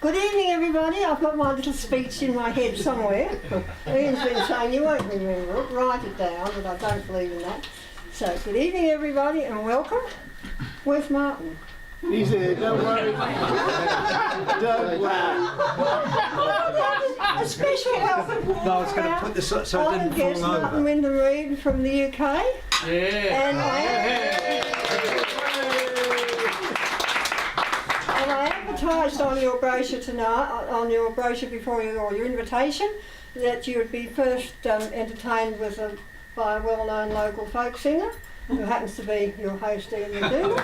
Good evening, everybody. I've got my little speech in my head somewhere. Ian's been saying you won't remember it, write it down, but I don't believe in that. So, good evening, everybody, and welcome. Where's Martin? He's here, don't worry. Don't worry. A special welcome. No, I was going to put this so it didn't guest, fall Martin over. Wyndham Reid from the UK. Yeah. And I advertised on your brochure tonight, on your brochure before your invitation, that you would be first entertained with by a well-known local folk singer, who happens to be your host, Ian Ledoux.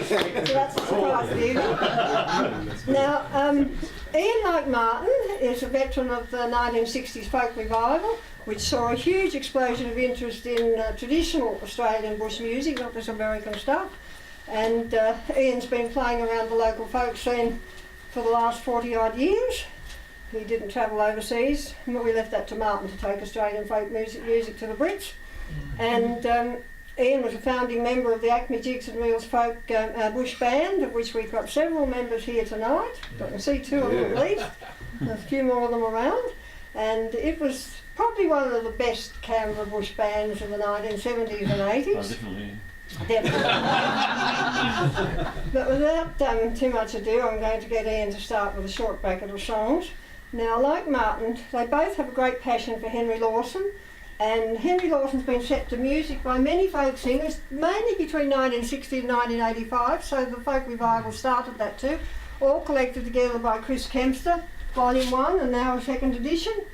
So that's a surprise to you. Now, Ian, like Martin, is a veteran of the 1960s folk revival, which saw a huge explosion of interest in traditional Australian bush music, not this American stuff. And Ian's been playing around the local folk scene for the last 40 odd years. He didn't travel overseas. We left that to Martin to take Australian folk music to the Brits. And Ian was a founding member of the Acme Jigs and Reels Folk Bush Band, of which we've got several members here tonight. I can see two of them at least. There's a few more of them around. And it was probably one of the best Canberra bush bands in the 1970s and 80s. Oh, definitely. But without too much ado, I'm going to get Ian to start with a short bracket of songs. Now, like Martin, they both have a great passion for Henry Lawson, and Henry Lawson's been set to music by many folk singers, mainly between 1960 and 1985, so the folk revival started that too, all collected together by Chris Kempster, Volume 1 and now a second edition.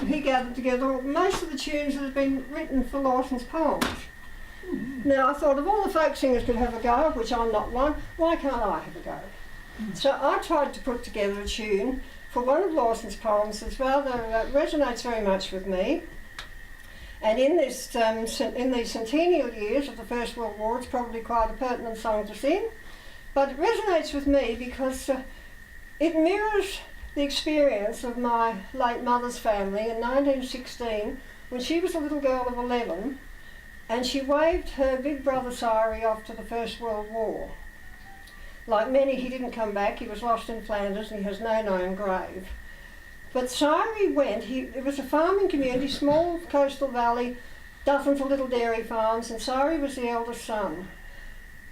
He gathered together most of the tunes that have been written for Lawson's poems. Now, I thought if all the folk singers could have a go, of which I'm not one, why can't I have a go? So I tried to put together a tune for one of Lawson's poems that resonates very much with me. And in these centennial years of the First World War, it's probably quite a pertinent song to sing. But it resonates with me because it mirrors the experience of my late mother's family in 1916, when she was a little girl of 11, and she waved her big brother Cyril off to the First World War. Like many, he didn't come back. He was lost in Flanders and he has no known grave. But Cyril went. It was a farming community, small coastal valley, dozens of little dairy farms, and Cyril was the eldest son.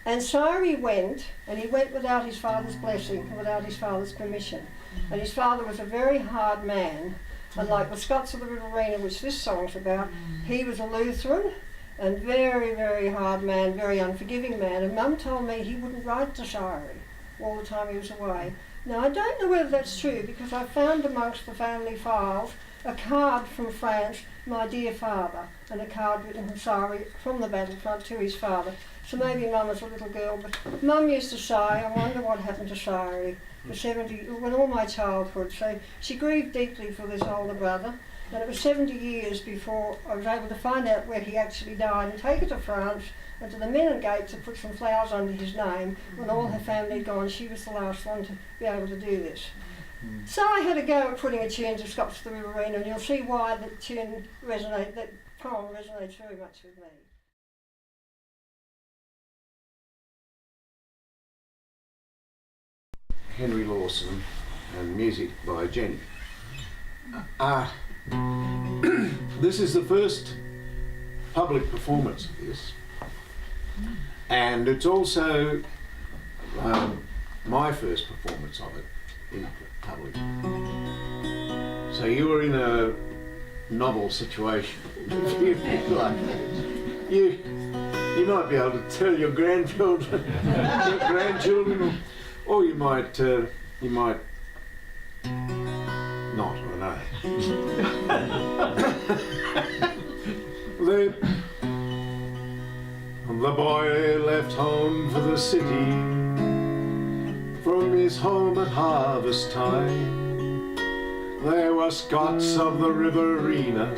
And Cyril went, and he went without his father's blessing, without his father's permission. And his father was a very hard man, and like the Scots of the Riverina, which this song's about, he was a Lutheran, and very, very hard man, very unforgiving man. And Mum told me he wouldn't write to Cyril all the time he was away. Now, I don't know whether that's true, because I found amongst the family files a card from France, "My dear father," and a card written from Cyril from the battlefront to his father. So maybe Mum was a little girl, but Mum used to say, I wonder what happened to Cyril for 70, when all my childhood. So she grieved deeply for this older brother. And it was 70 years before I was able to find out where he actually died and take her to France and to the Menin Gate to put some flowers under his name. When all her family had gone, she was the last one to be able to do this. So I had a go at putting a tune to Scots of the Riverina, and you'll see why that poem resonates very much with me. Henry Lawson and music by Jenny. This is the first public performance of this, and it's also my first performance of it in public. So you were in a novel situation. You might be able to tell your grandchildren, or you might not, I know. The boy left home for the city, from his home at harvest time. There were Scots of the Riverina,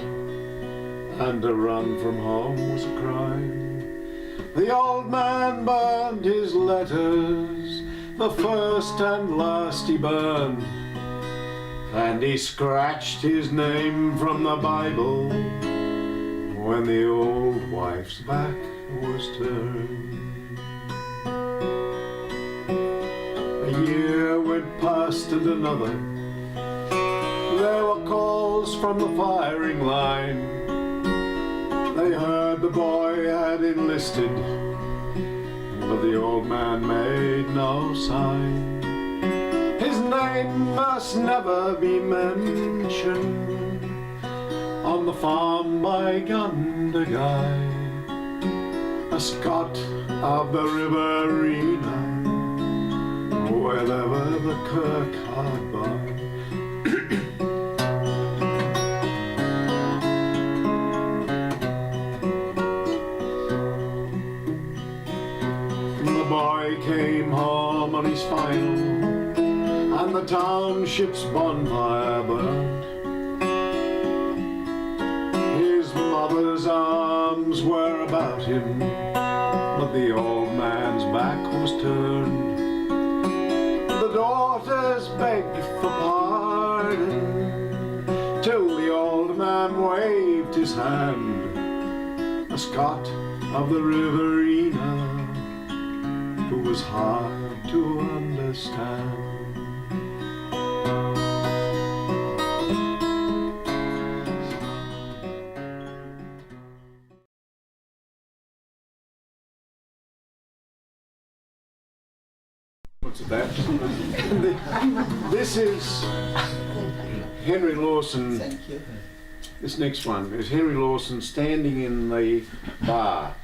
and to run from home was a crime. The old man burned his letters, the first and last he burned, and he scratched his name from the Bible when the old wife's back was turned. burst and another. There were calls from the firing line. They heard the boy had enlisted, but the old man made no sign. His name must never be mentioned on the farm by Gundagai, a Scot of the Riverina, wherever the kirk hard by. The boy came home on his final, and the township's bonfire burned. His mother's arms were about him, but the old man's back was turned. The daughters begged for pardon, till the old man waved his hand, a Scot of the Riverina, who was hard to understand. What's that? This is Henry Lawson. Thank you. This next one is Henry Lawson standing in the bar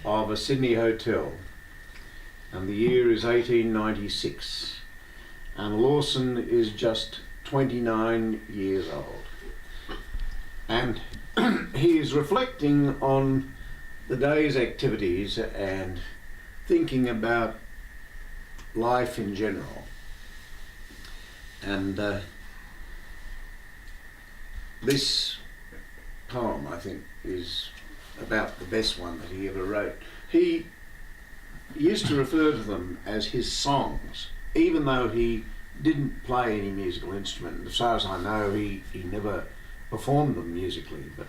of a Sydney hotel, and the year is 1896, and Lawson is just 29 years old, and he is reflecting on the day's activities and thinking about life in general. And this poem, I think, is about the best one that he ever wrote. He used to refer to them as his songs, even though he didn't play any musical instrument. As far as I know, he never performed them musically. But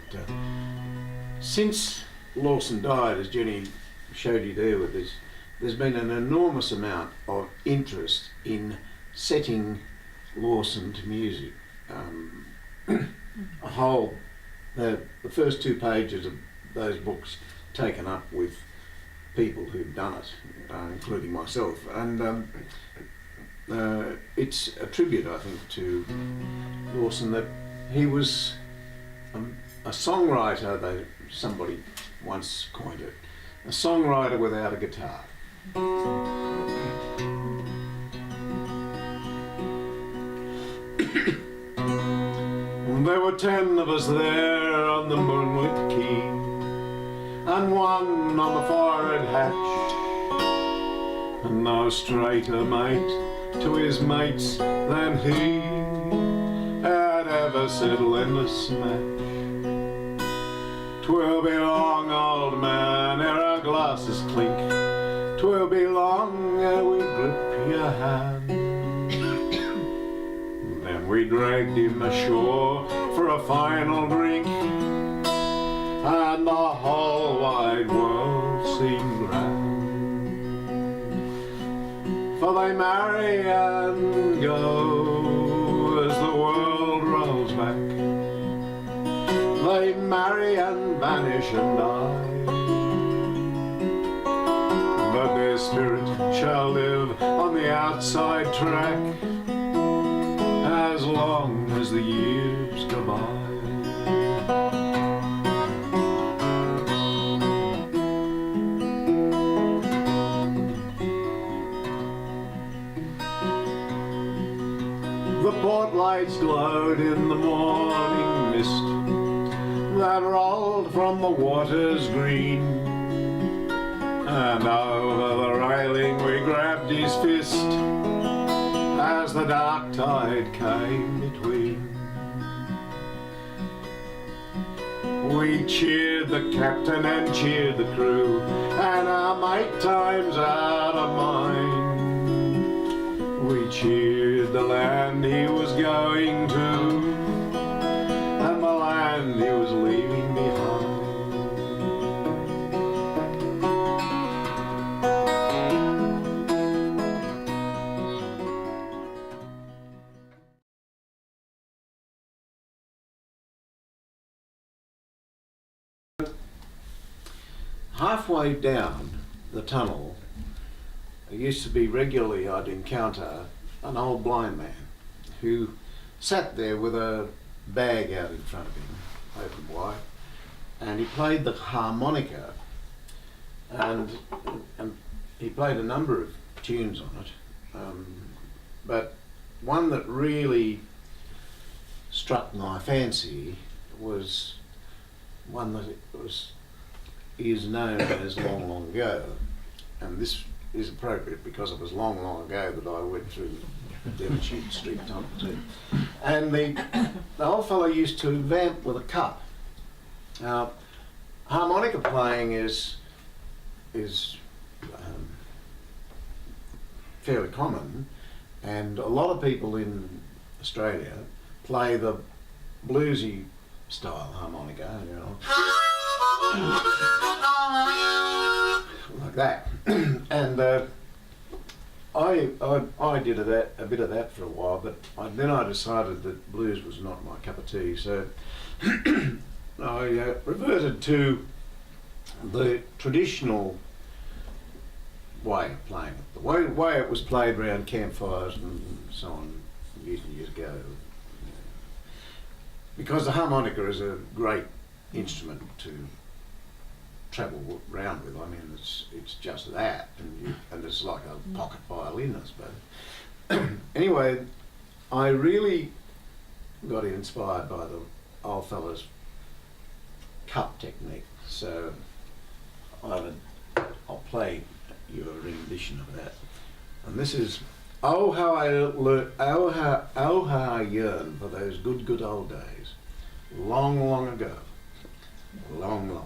since Lawson died, as Jenny showed you there with this, there's been an enormous amount of interest in setting Lawson to music. The first 2 pages of those books taken up with people who've done it, including myself, and it's a tribute, I think, to Lawson that he was a songwriter. Somebody once coined it, a songwriter without a guitar. There were 10 of us there on the moonlit quay, and one on the forward hatch, and no straighter mate to his mates than he had ever settled in the smash. 'Twill be long, old man, ere our glasses clink, 'twill be long ere we grip your hand. Then we dragged him ashore for a final drink, and the whole wide world seemed grand. For they marry and go as the world rolls back. They marry and vanish and die, but their spirit shall live on the outside track as long as the years go by. The port lights glowed in the morning mist that rolled from the water's green, and over the railing we grabbed his fist as the dark tide came between. We cheered the captain and cheered the crew, and our mate time's out of mind. We cheered the land he was going to, and the land he was leaving behind. halfway down the tunnel, it used to be regularly I'd encounter an old blind man who sat there with a bag out in front of him, open wide, and he played the harmonica, and he played a number of tunes on it, but one that really struck my fancy was one that is known as Long Long Ago, and this is appropriate because it was long ago that I went through Devonshire Street tunnel too. And the old fellow used to vamp with a cup. Now, harmonica playing is fairly common, and a lot of people in Australia play the bluesy style harmonica, you know, like that. And I did a bit of that for a while, but then I decided that blues was not my cup of tea, so I reverted to the traditional way of playing it, the way it was played around campfires and so on years and years ago. Because the harmonica is a great instrument to travel around with. I mean, it's just that, and it's like a pocket violin, I suppose. Anyway, I really got inspired by the old fella's cup technique, so I'll play you a rendition of that. And this is Oh how I yearn for those good old days, long ago, long ago.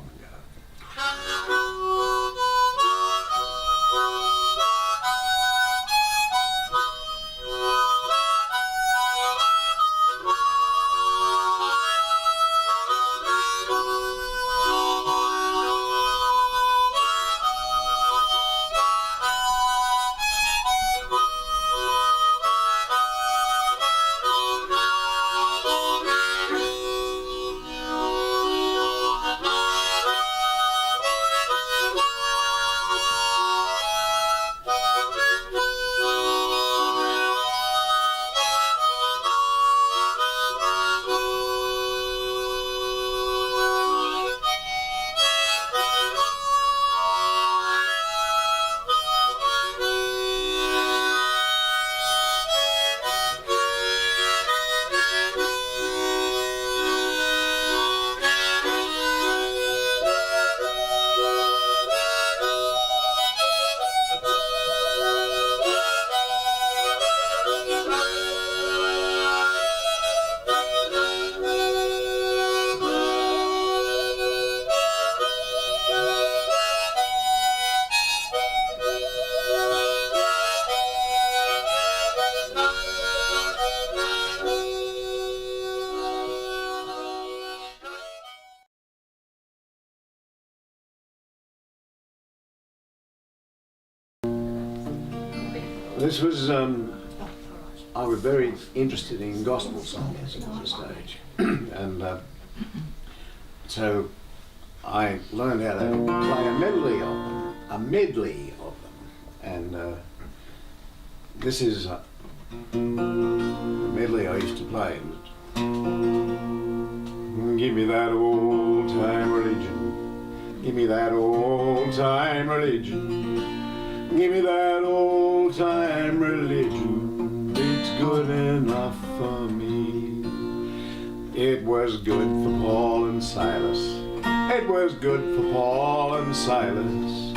This was, I was very interested in gospel songs at this stage, and so I learned how to play a medley of them, and this is the medley I used to play. Give me that old time religion, give me that old time religion. Give me that old time religion, it's good enough for me. It was good for Paul and Silas, it was good for Paul and Silas,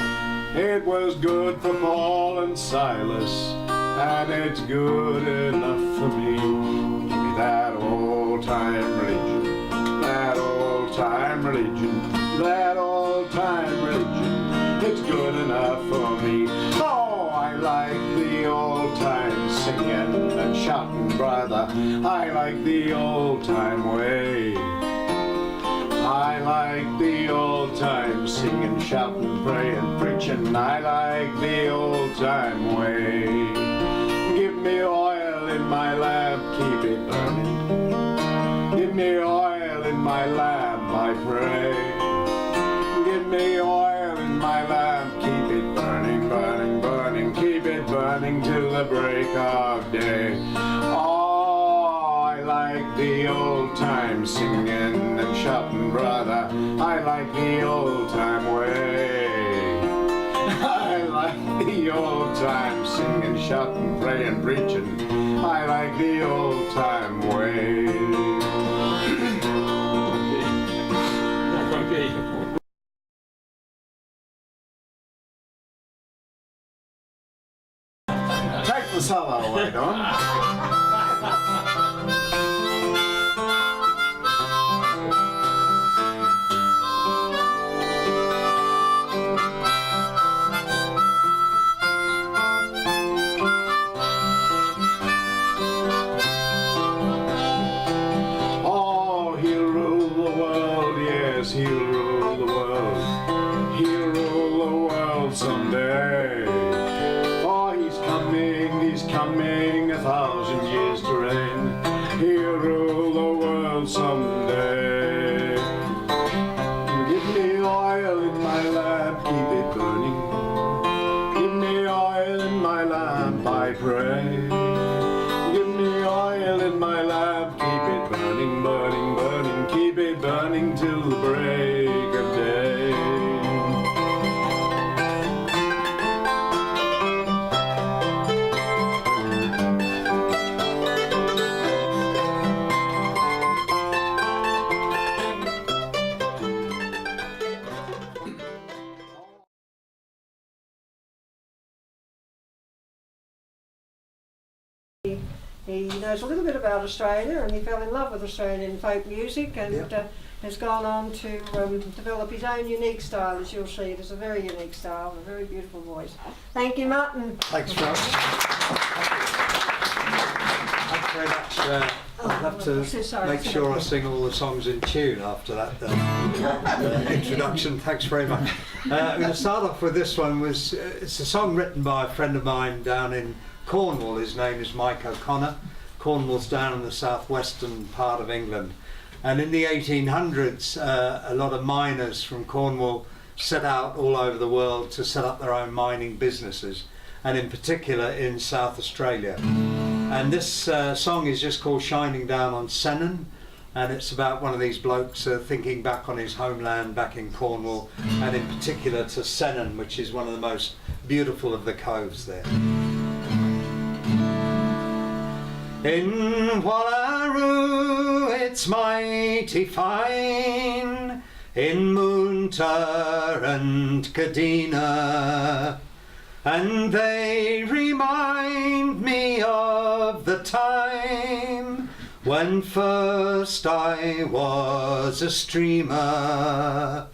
it was good for Paul and Silas, and it's good enough for me. Give me that old time religion, that old time religion, that old time religion. It's good enough for me. Oh, I like the old time singing and shouting, brother. I like the old time way. I like the old time singing, shouting, praying, preaching. I like the old time way. Give me oil in my lamp, keep it burning. Give me oil in my lamp, I pray. Give me oil in the old time singing and shouting, brother. I like the old time way. I like the old time singing, shouting, praying, preaching. I like the old time way. Take the solo away, Don. He'll rule the world, he'll rule the world someday. For he's coming 1,000 years to reign. He'll rule the world someday. Give me oil in my lamp, keep it burning. Give me oil in my lamp, I pray. Give me oil in my lamp, keep it burning, burning, burning. Keep it burning till the break of day. He knows a little bit about Australia, and he fell in love with Australian folk music, and has gone on to develop his own unique style, as you'll see. It is a very unique style, a very beautiful voice. Thank you, Martin. Thanks, Phil. Thanks very much. I'll have to make sure I sing all the songs in tune after that introduction. Thanks very much. I'm going to start off with this one. It's a song written by a friend of mine down in Cornwall. His name is Mike O'Connor. Cornwall's down in the southwestern part of England. And in the 1800s, a lot of miners from Cornwall set out all over the world to set up their own mining businesses, and in particular in South Australia. And this song is just called Shining Down on Sennen, and it's about one of these blokes thinking back on his homeland back in Cornwall, and in particular to Sennen, which is one of the most beautiful of the coves there. In Wallaroo it's mighty fine, in Moonta and Kadina, and they remind me of the time when first I was a streamer,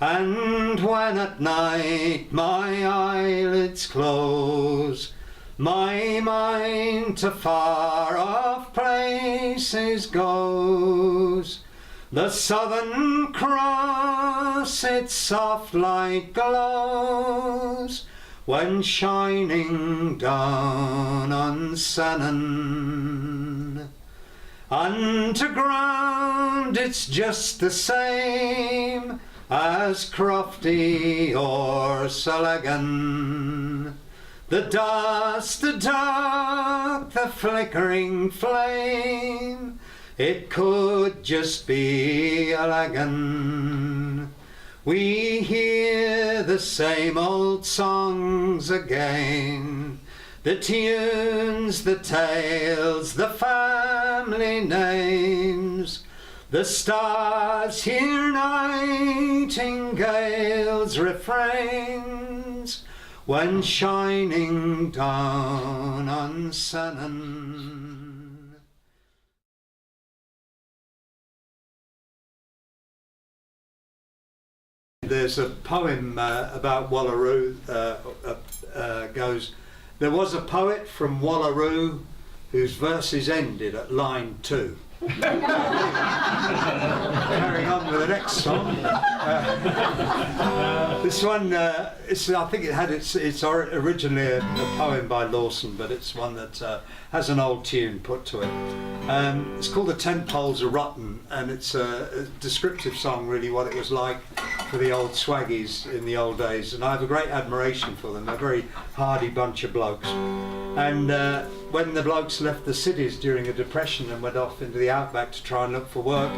and when at night my eyelids close, my mind to far off places goes. The Southern Cross its soft light glows when shining down on Sennen. Underground it's just the same as Crofty or Sulligan. The dust, the dark, the flickering flame, it could just be a lagan. We hear the same old songs again, the tunes, the tales, the family names. The stars hear nightingales' refrains when shining down on Sennen. There's a poem about Wallaroo goes, there was a poet from Wallaroo whose verses ended at line 2. Carrying on with the next song. This one, I think it's originally a poem by Lawson, but it's one that has an old tune put to it. It's called The Tent Poles Are Rotten, and it's a descriptive song, really, what it was like for the old swaggies in the old days, and I have a great admiration for them. They're a very hardy bunch of blokes. And when the blokes left the cities during the Depression and went off into the outback to try and look for work,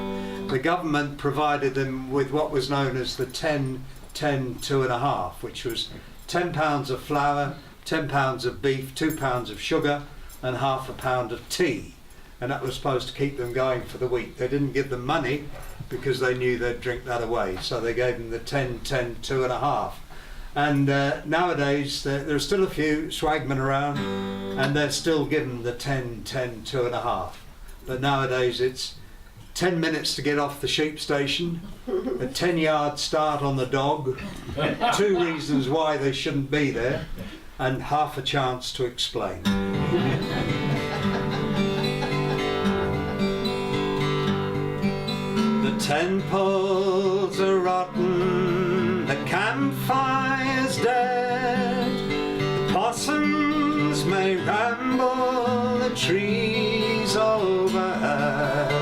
the government provided them with what was known as the 10-10-2.5, which was £10 of flour, £10 of beef, £2 of sugar, and half a pound of tea. And that was supposed to keep them going for the week. They didn't give them money because they knew they'd drink that away, so they gave them the 10-10-2.5. And nowadays there are still a few swagmen around, and they're still given the 10-10-2.5. But nowadays it's 10 minutes to get off the sheep station, a 10-yard start on the dog, 2 reasons why they shouldn't be there, and half a chance to explain. The 10 poles are rotten, the campfire's dead, the possums may ramble the trees overhead.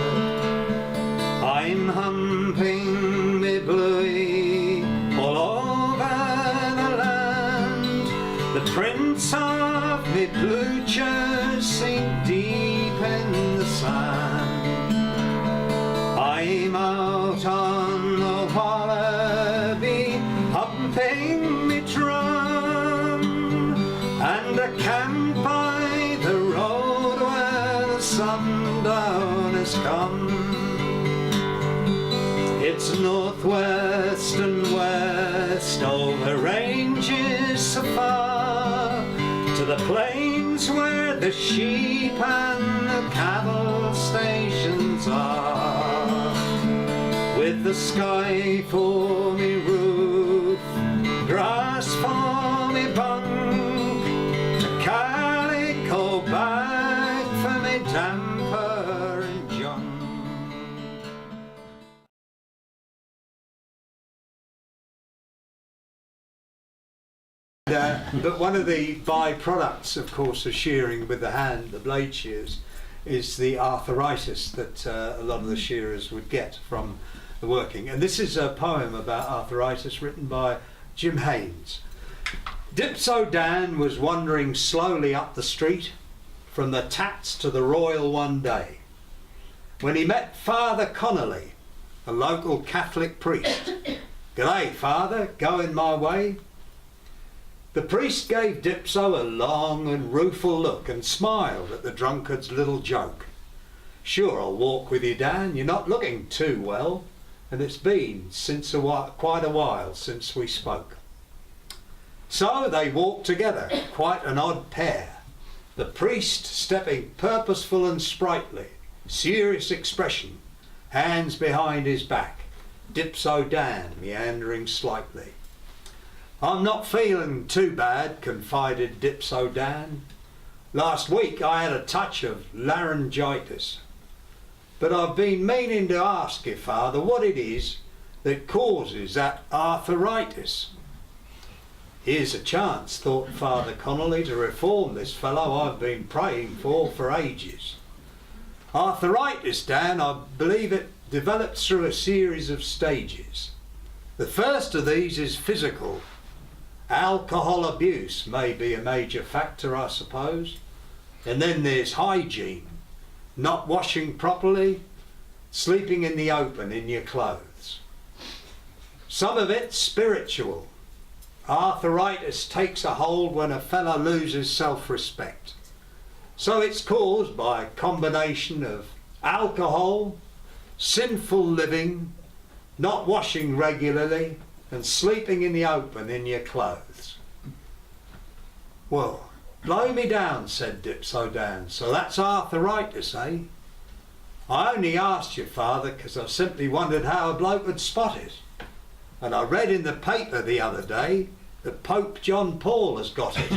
I'm humping me bluey all over the land, the prints of me bluchers sink deep in the sand. I'm out on the wallaby, humping me drum, and I camp by the road where the sundown has come. It's northwest and west over ranges so far, to the plains where the sheep and the cattle stations are, with the sky for me roof, grass for me bunk, a calico bag for me damper and junk. But one of the byproducts, of course, of shearing with the hand, the blade shears, is the arthritis that a lot of the shearers would get from the working. And this is a poem about arthritis written by Jim Haynes. Dipso Dan was wandering slowly up the street from the Tats to the Royal one day, when he met Father Connolly, a local Catholic priest. "G'day, Father, going my way?" The priest gave Dipso a long and rueful look and smiled at the drunkard's little joke. "Sure, I'll walk with you, Dan, you're not looking too well, and it's been quite a while since we spoke." So they walked together, quite an odd pair, the priest stepping purposeful and sprightly, serious expression, hands behind his back, Dipso Dan meandering slightly. "I'm not feeling too bad," confided Dipso Dan. "Last week I had a touch of laryngitis. But I've been meaning to ask you, Father, what it is that causes that arthritis." Here's a chance, thought Father Connolly, to reform this fellow I've been praying for ages. "Arthritis, Dan, I believe it develops through a series of stages. The first of these is physical. Alcohol abuse may be a major factor, I suppose. And then there's hygiene, not washing properly, sleeping in the open in your clothes. Some of it's spiritual. Arthritis takes a hold when a fella loses self-respect. So it's caused by a combination of alcohol, sinful living, not washing regularly, and sleeping in the open in your clothes." "Well, blow me down," said Dipso Dan. "So that's arthritis, eh? I only asked you, Father, because I simply wondered how a bloke would spot it. And I read in the paper the other day that Pope John Paul has got it."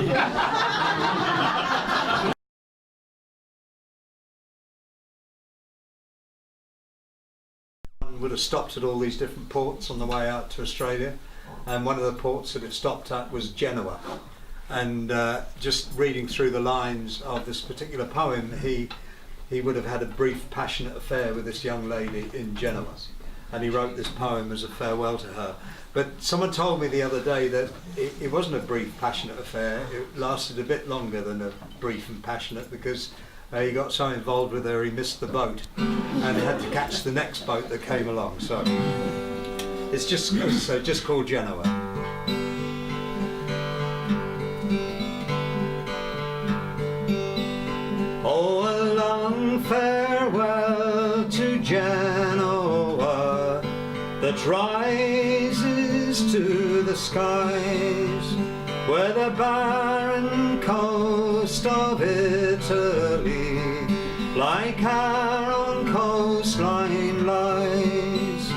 Would have stopped at all these different ports on the way out to Australia, and one of the ports that it stopped at was Genoa. And just reading through the lines of this particular poem, he would have had a brief passionate affair with this young lady in Genoa. and he wrote this poem as a farewell to her. But someone told me the other day that it wasn't a brief, passionate affair. It lasted a bit longer than a brief and passionate, because he got so involved with her he missed the boat and had to catch the next boat that came along. So it's just called Genoa. Oh, a long farewell to Genoa that rises to the skies, where the barren coast of Italy, like our own coastline, lies.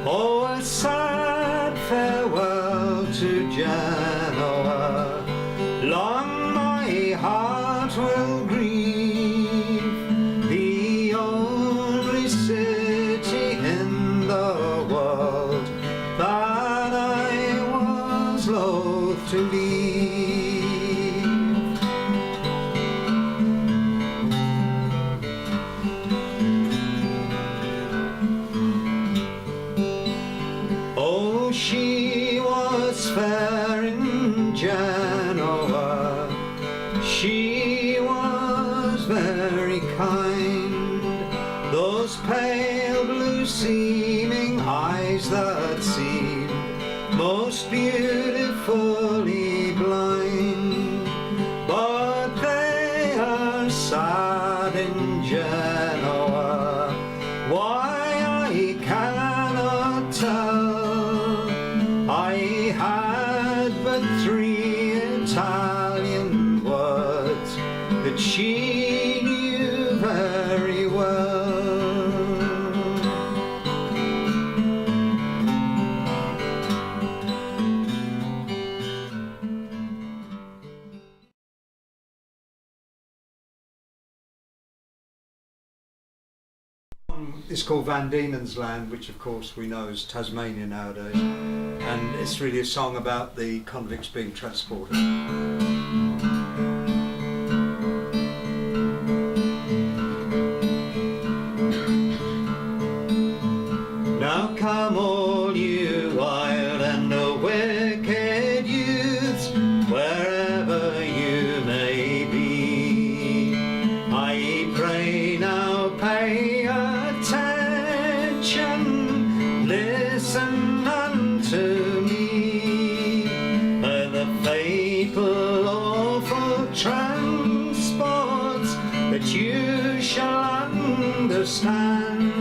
Oh, a sad farewell to Genoa, long my heart will grieve, the only city in the world that I was loath to leave. Oh, she was fair in Genoa, she was very kind, those pale blue seeming eyes that seemed most beautifully blind, but they are sad in Genoa, why I cannot tell. I had but 3 Italian words that she knew very well. It's called Van Diemen's Land, which of course we know as Tasmania nowadays, and it's really a song about the convicts being transported. Now come all you wild and wicked youths, wherever you may be, I pray now pay attention, listen unto me, the fatal awful transports that you shall understand,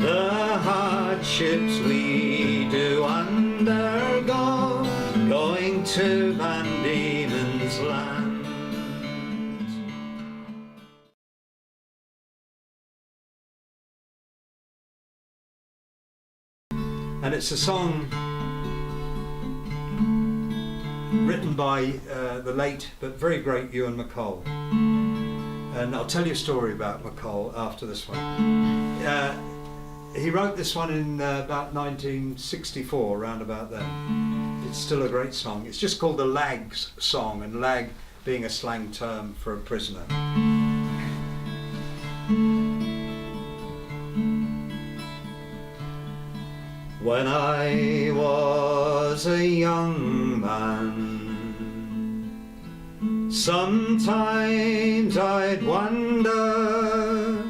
the hardships we do undergo, going to Van Diemen's Land. And it's a song written by the late but very great Ewan MacColl. And I'll tell you a story about MacColl after this one. He wrote this one in about 1964, around about then. It's still a great song. It's just called the Lags Song, and lag being a slang term for a prisoner. When I was a young man, sometimes I'd wonder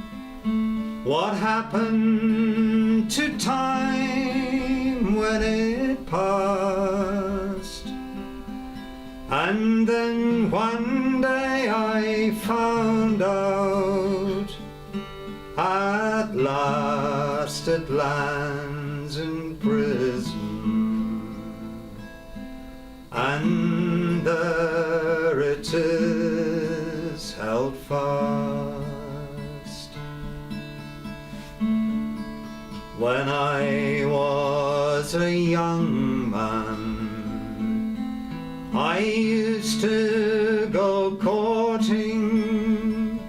what happened to time when it passed. And then one day I found out, at last it lands in prison, and there it is held fast. When I was a young man, I used to go courting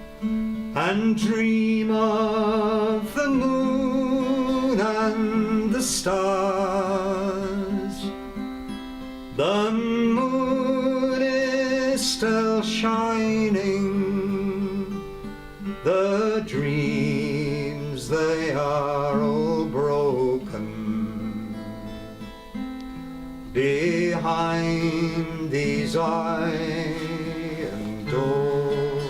and dream of the moon and the stars. The moon is still shining, the dreams they are all broken. behind these iron doors.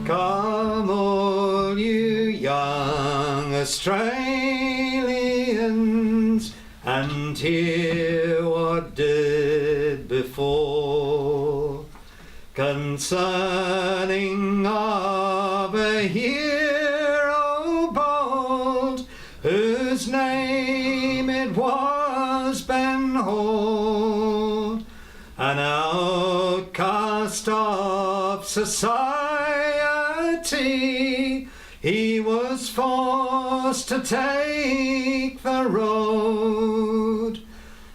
Come all you young Australians and hear what did before concerning of a hero bold whose name it was Ben Hall, an outcast of society. He was forced to take the road,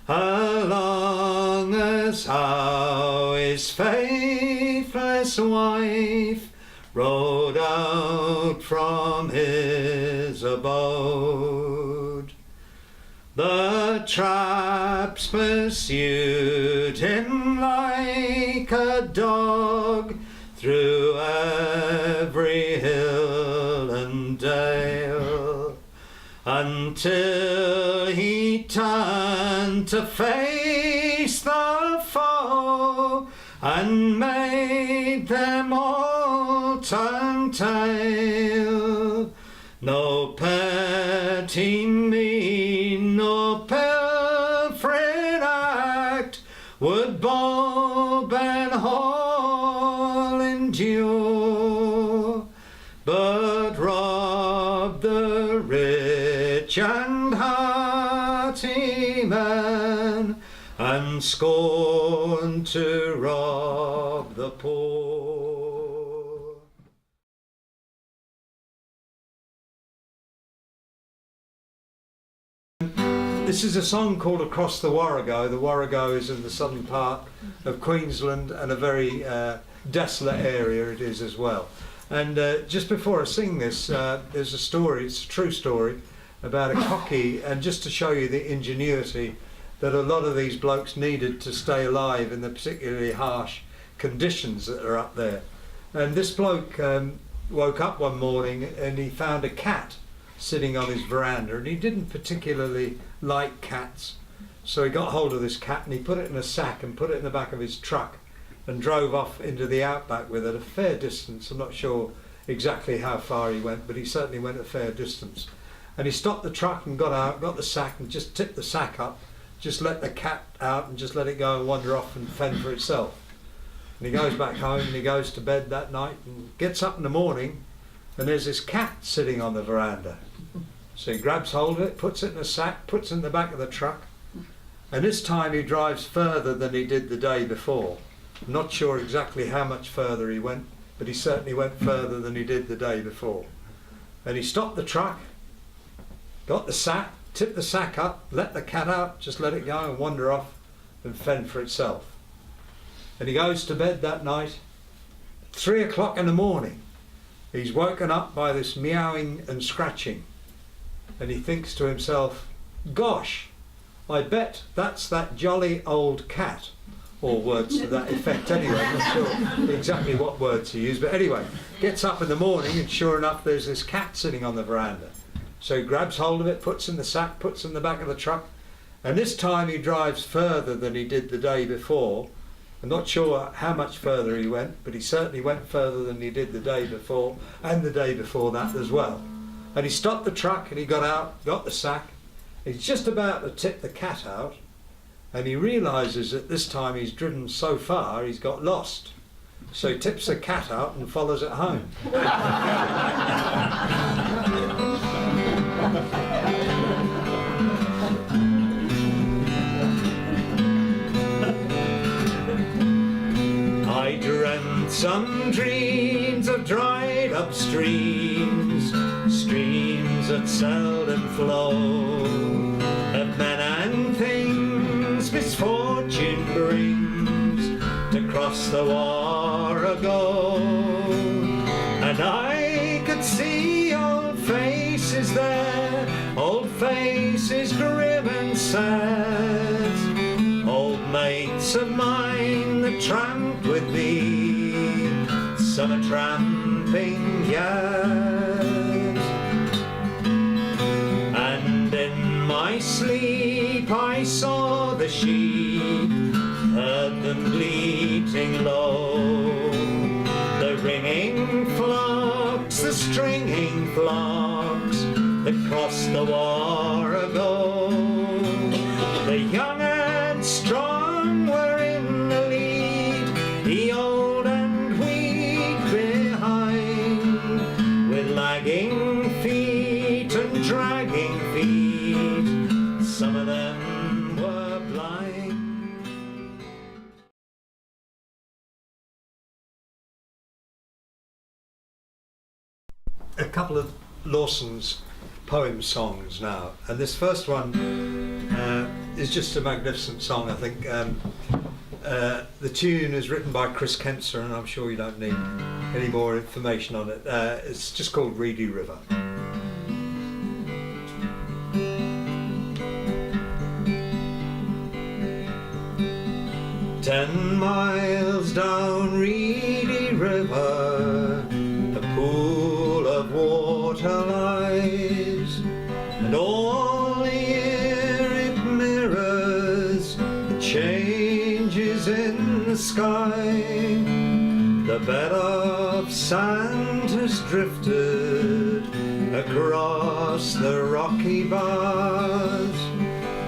along as how his faithless wife rode out from his abode. The traps pursued him like a dog through every hill and dale, until he turned to face the foe and made them all turn tail. No petty mean, no pilfering act would Bob and Hall endure, but rob the rich and hearty men, and scorn to rob the poor. This is a song called Across the Warrego. The Warrego is in the southern part of Queensland, and a very desolate area it is as well. And just before I sing this, there's a story, it's a true story, about a cocky, and just to show you the ingenuity that a lot of these blokes needed to stay alive in the particularly harsh conditions that are up there. And this bloke woke up one morning and he found a cat sitting on his veranda, and he didn't particularly like cats, so he got hold of this cat and he put it in a sack and put it in the back of his truck and drove off into the outback with it a fair distance. I'm not sure exactly how far he went, but he certainly went a fair distance. And he stopped the truck and got out, got the sack and just tipped the sack up, just let the cat out and just let it go and wander off and fend for itself. And he goes back home and he goes to bed that night and gets up in the morning and there's this cat sitting on the veranda. So he grabs hold of it, puts it in a sack, puts it in the back of the truck, and this time he drives further than he did the day before. I'm not sure exactly how much further he went, but he certainly went further than he did the day before. And he stopped the truck, got the sack, tipped the sack up, let the cat out, just let it go and wander off and fend for itself. And he goes to bed that night, 3 o'clock in the morning. He's woken up by this meowing and scratching. And he thinks to himself, gosh, I bet that's that jolly old cat, or words to that effect anyway. I'm not sure exactly what words he used, but anyway, gets up in the morning and sure enough there's this cat sitting on the veranda. So he grabs hold of it, puts in the sack, puts in the back of the truck, and this time he drives further than he did the day before. I'm not sure how much further he went, but he certainly went further than he did the day before, and the day before that as well. And he stopped the truck and he got out, got the sack. He's just about to tip the cat out, and he realises that this time he's driven so far he's got lost. So he tips the cat out and follows it home. I dreamt some dreams of dried up streams, streams that seldom flow, of men and things misfortune brings to cross the Warrego. And I could see old faces there, old faces grim and sad, old mates of mine that tramped with me. Some of a tramping yard. And in my sleep I saw the sheep, heard them bleating low, the ringing flocks, the stringing flocks that crossed the war ago. The young and strong were in the lead, the old and weak behind, with lagging feet and dragging feet, some of them were blind. A couple of Lawson's poem songs now, and this first one is just a magnificent song. I think the tune is written by Chris Kempser, and I'm sure you don't need any more information on it. It's just called Reedy River. 10 miles down Reedy River, a pool of water lies, and all the year it mirrors the changes in the sky. The bed of sand has drifted across the rocky bars,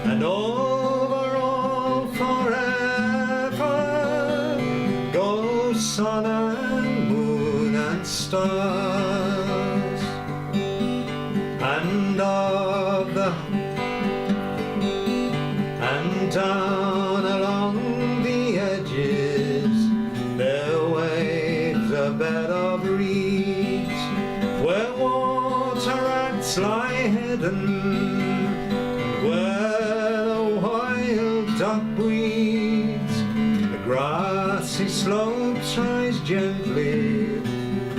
and over all forever go sun and moon and stars. And of the and down along the edges there waves a bed of reeds, where water rats lie hidden, where the wild duck breeds. The grassy slopes rise gently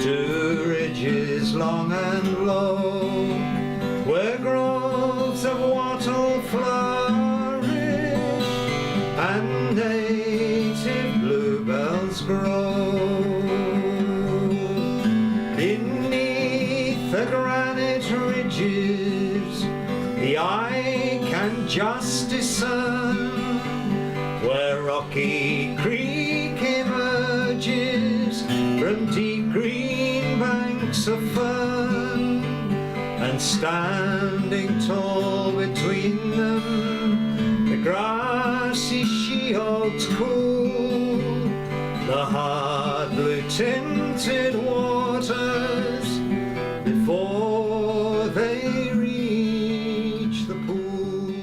to ridges long and low, where groves of wattle flourish and native bluebells grow. Beneath the granite ridges the eye can just discern, where Rocky Creek emerges from deep green banks of fern, and standing tall between them the grassy she-oaks cool, the hard blue tinted waters before they reach the pool.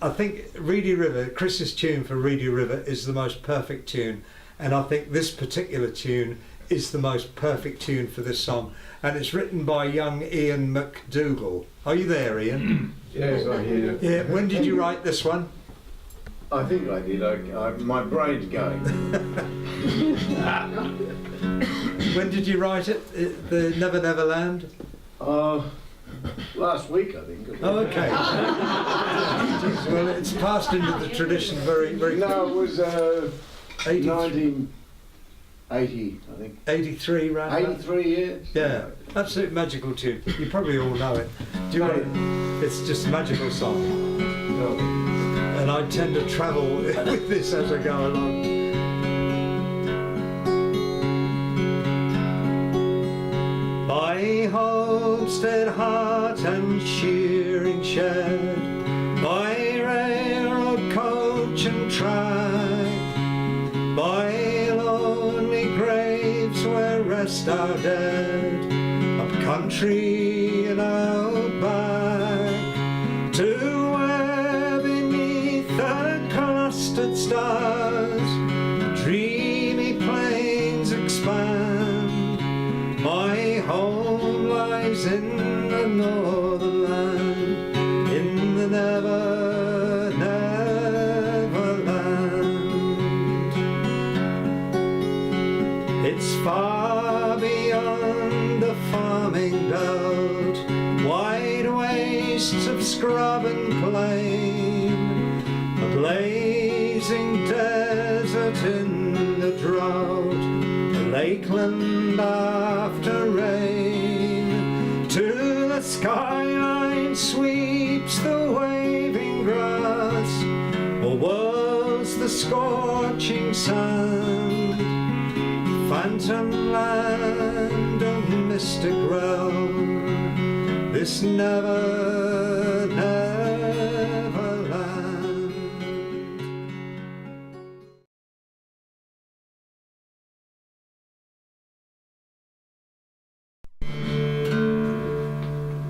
I think Reedy River, Chris's tune for Reedy River, is the most perfect tune, and I think this particular tune is the most perfect tune for this song, and it's written by young Ian McDougall. Are you there, Ian? Yes, I hear you. Yeah. When did you write this one? I think I did. My brain's going. When did you write it? The Never Never Land? Last week, I think. Oh, okay. Well, it's passed into the tradition very, very. No, it was 1980, I think. 83, round. 83 years. Yeah, absolute magical tune. You probably all know it. Do you want it? It's just a magical song. Oh. And I tend to travel with this as I go along. By homestead hut and shearing shed, by railroad coach and track, by lonely graves where rest our dead, up country and out back, to where beneath the clustered stars dreamy plains expand. My home lies in the northern land, in the never, never land. It's far beyond the farming belt, wide away wastes of scrub and plain, a blazing desert in the drought, a lakeland after rain. To the skyline sweeps the waving grass, or whirls the scorching sand. Phantom land of mystic realm, this never, never land.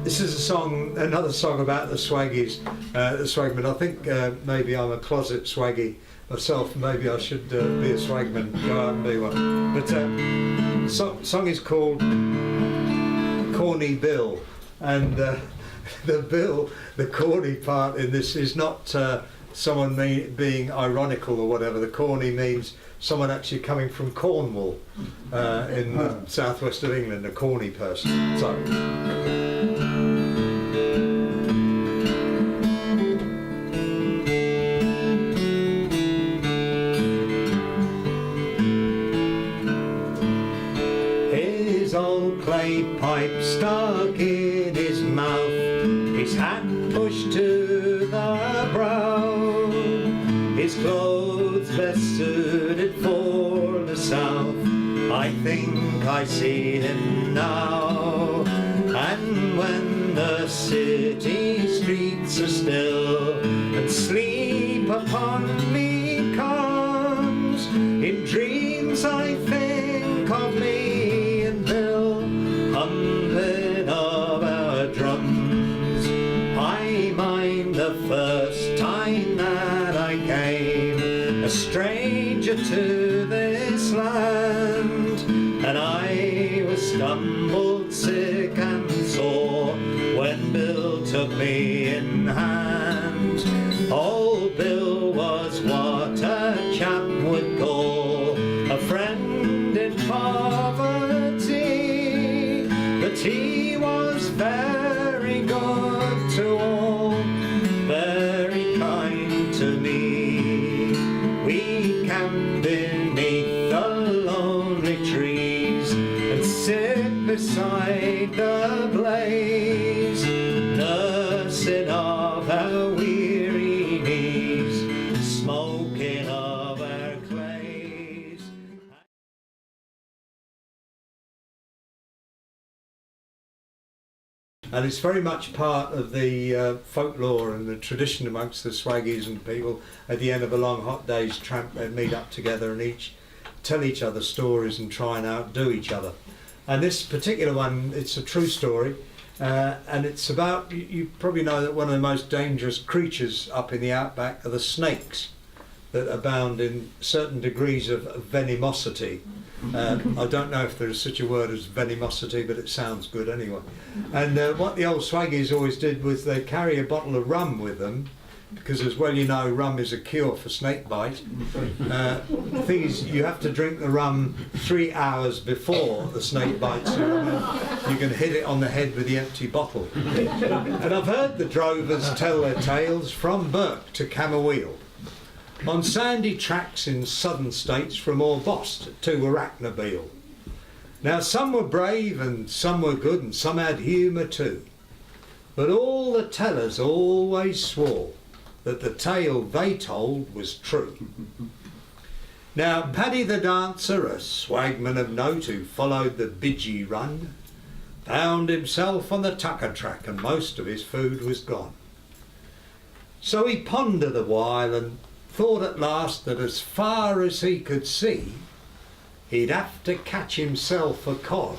This is a song, another song about the Swaggies, the Swagmen. I think maybe I'm a closet Swaggy myself. Maybe I should be a Swagman, go out and be one. But the song is called Corny Bill, and the corny part in this is not someone being ironical or whatever. The corny means someone actually coming from Cornwall in the southwest of England, a corny person. So. Clay pipe stuck in his mouth, his hat pushed to the brow, his clothes best suited for the south. I think I see him now. And when the city streets are still and sleep upon me comes, in dreams I think of me and Bill, humbling of our drums. I mind the first time that I came, a stranger to this land, and I was stumbled, sick and sore, when Bill took me in hand. Old Bill was what a chap would call a friend in poverty, but he was very good to all, very kind to me. We camped beneath the lonely trees and sit beside the blaze, nursing of our weary knees, smoking of our clays. And it's very much part of the folklore and the tradition amongst the Swaggies and people. At the end of a long hot day's tramp, they meet up together and each tell each other stories and try and outdo each other. And this particular one, it's a true story, and it's about, you probably know that one of the most dangerous creatures up in the outback are the snakes that abound in certain degrees of venomosity. I don't know if there is such a word as venomosity, but it sounds good anyway. And what the old Swaggies always did was they carry a bottle of rum with them, because as well you know, rum is a cure for snake bite. The thing is, you have to drink the rum 3 hours before the snake bites you, and you can hit it on the head with the empty bottle. And I've heard the drovers tell their tales from Burke to Camberwell, on sandy tracks in southern states from Orbost to Arachnabeal. Now some were brave and some were good and some had humour too, but all the tellers always swore that the tale they told was true. Now Paddy the dancer, a swagman of note who followed the Bidgie run, found himself on the tucker track and most of his food was gone. So he pondered a while and thought at last that as far as he could see, he'd have to catch himself a cod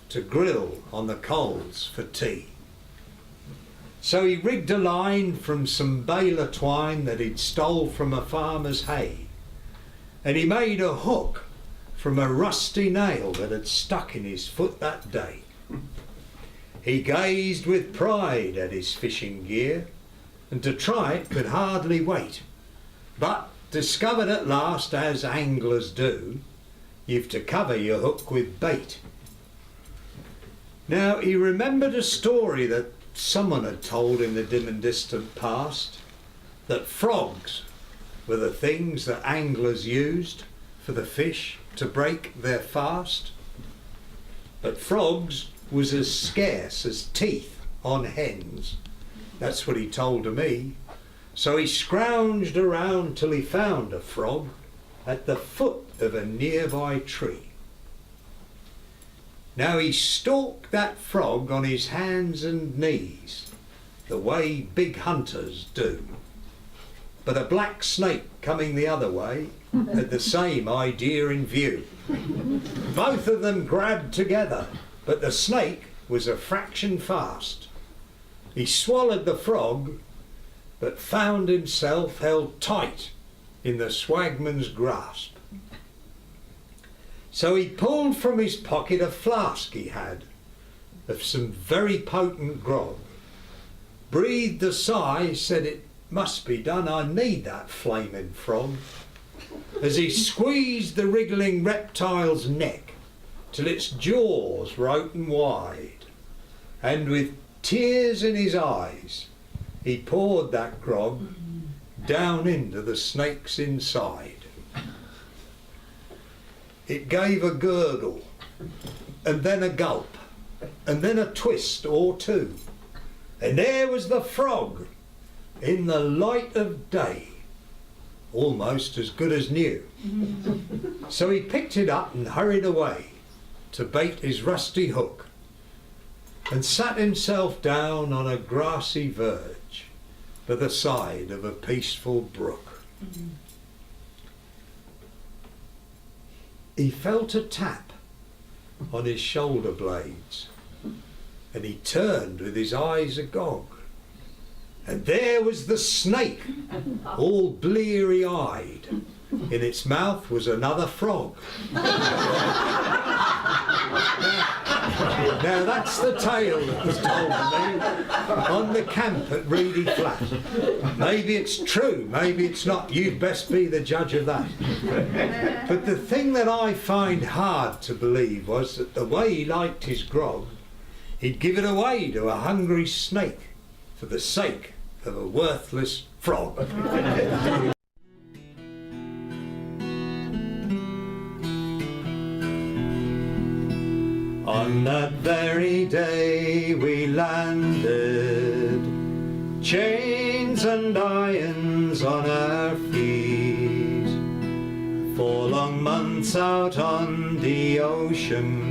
to grill on the coals for tea. So he rigged a line from some baler twine that he'd stole from a farmer's hay, and he made a hook from a rusty nail that had stuck in his foot that day. He gazed with pride at his fishing gear, and to try it could hardly wait, but discovered at last, as anglers do, you've to cover your hook with bait. Now he remembered a story that someone had told in the dim and distant past that frogs were the things that anglers used for the fish to break their fast. But frogs was as scarce as teeth on hens. That's what he told to me. So he scrounged around till he found a frog at the foot of a nearby tree. Now he stalked that frog on his hands and knees, the way big hunters do. But a black snake coming the other way had the same idea in view. Both of them grabbed together, but the snake was a fraction fast. He swallowed the frog, but found himself held tight in the swagman's grasp. So he pulled from his pocket a flask he had of some very potent grog, breathed a sigh, said it must be done, I need that flaming frog, as he squeezed the wriggling reptile's neck till its jaws were open wide, and with tears in his eyes he poured that grog down into the snake's inside. It gave a gurgle, and then a gulp, and then a twist or two, and there was the frog in the light of day, almost as good as new. So he picked it up and hurried away to bait his rusty hook, and sat himself down on a grassy verge by the side of a peaceful brook. He felt a tap on his shoulder blades, and he turned with his eyes agog, and there was the snake, all bleary-eyed. In its mouth was another frog. Now that's the tale that was told to me on the camp at Reedy Flat. Maybe it's true, maybe it's not. You'd best be the judge of that. But the thing that I find hard to believe was that the way he liked his grog, he'd give it away to a hungry snake for the sake of a worthless frog. On that very day we landed, chains and irons on our feet, 4 long months out on the ocean.